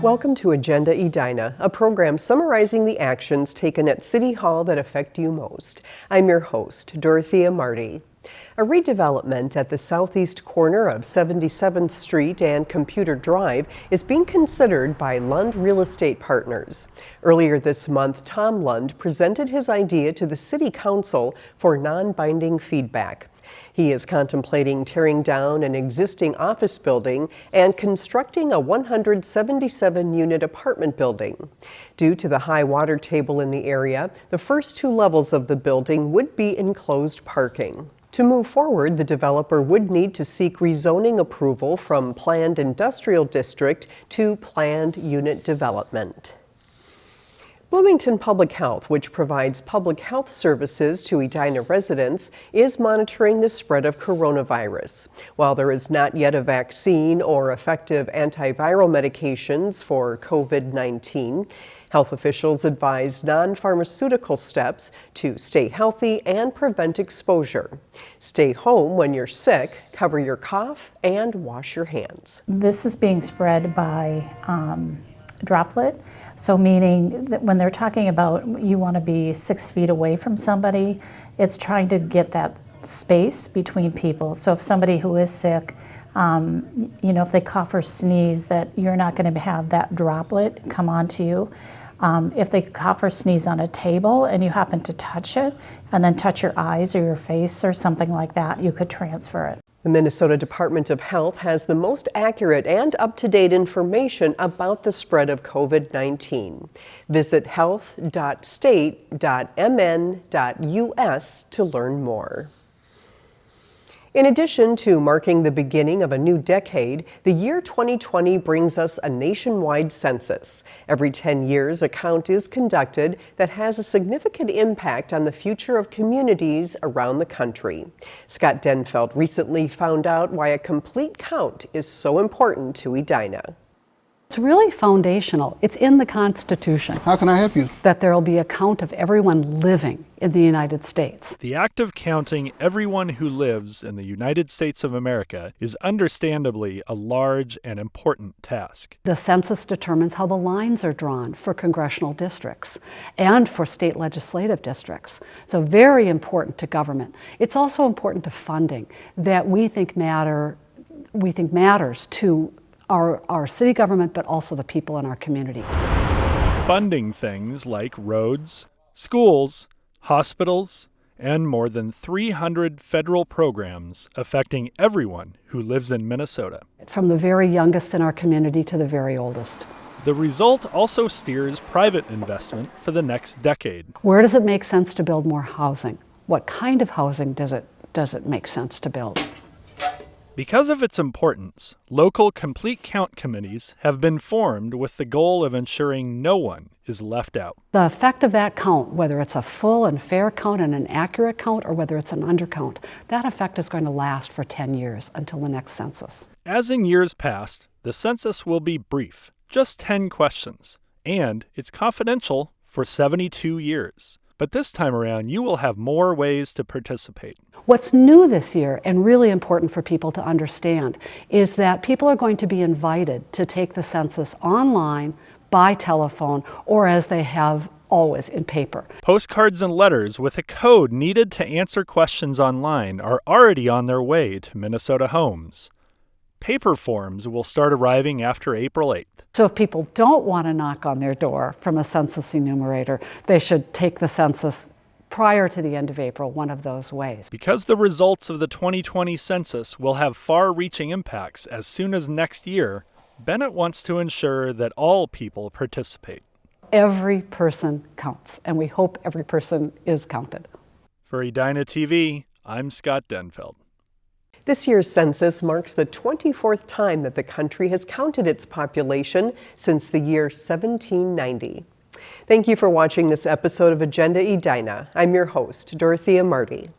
Welcome to Agenda Edina, a program summarizing the actions taken at City Hall that affect you most. I'm your host, Dorothea Marty. A redevelopment at the southeast corner of 77th Street and Computer Drive is being considered by Lund Real Estate Partners. Earlier this month, Tom Lund presented his idea to the City Council for non-binding feedback. He is contemplating tearing down an existing office building and constructing a 177-unit apartment building. Due to the high water table in the area, the first two levels of the building would be enclosed parking. To move forward, the developer would need to seek rezoning approval from Planned Industrial District to Planned Unit Development. Bloomington Public Health, which provides public health services to Edina residents, is monitoring the spread of coronavirus. While there is not yet a vaccine or effective antiviral medications for COVID-19, health officials advise non-pharmaceutical steps to stay healthy and prevent exposure. Stay home when you're sick, cover your cough, and wash your hands. This is being spread by droplet, so meaning that when they're talking about you want to be 6 feet away from somebody, it's trying to get that space between people. So if somebody who is sick, if they cough or sneeze, that you're not going to have that droplet come onto you. If they cough or sneeze on a table and you happen to touch it and then touch your eyes or your face or something like that, you could transfer it. The Minnesota Department of Health has the most accurate and up-to-date information about the spread of COVID-19. Visit health.state.mn.us to learn more. In addition to marking the beginning of a new decade, the year 2020 brings us a nationwide census. Every 10 years, a count is conducted that has a significant impact on the future of communities around the country. Scott Denfeld recently found out why a complete count is so important to Edina. It's really foundational. It's in the Constitution. How can I help you? That there will be a count of everyone living in the United States. The act of counting everyone who lives in the United States of America is understandably a large and important task. The census determines how the lines are drawn for congressional districts and for state legislative districts. So very important to government. It's also important to funding that we think matters to our city government, but also the people in our community. Funding things like roads, schools, hospitals, and more than 300 federal programs affecting everyone who lives in Minnesota. From the very youngest in our community to the very oldest. The result also steers private investment for the next decade. Where does it make sense to build more housing? What kind of housing does it make sense to build? Because of its importance, local complete count committees have been formed with the goal of ensuring no one is left out. The effect of that count, whether it's a full and fair count and an accurate count, or whether it's an undercount, that effect is going to last for 10 years until the next census. As in years past, the census will be brief, just 10 questions, and it's confidential for 72 years. But this time around, you will have more ways to participate. What's new this year, and really important for people to understand, is that people are going to be invited to take the census online, by telephone, or as they have always, in paper. Postcards and letters with a code needed to answer questions online are already on their way to Minnesota homes. Paper forms will start arriving after April 8th. So if people don't want to knock on their door from a census enumerator, they should take the census prior to the end of April, one of those ways. Because the results of the 2020 census will have far-reaching impacts as soon as next year, Bennett wants to ensure that all people participate. Every person counts, and we hope every person is counted. For Edina TV, I'm Scott Denfeld. This year's census marks the 24th time that the country has counted its population since the year 1790. Thank you for watching this episode of Agenda Edina. I'm your host, Dorothea Marty.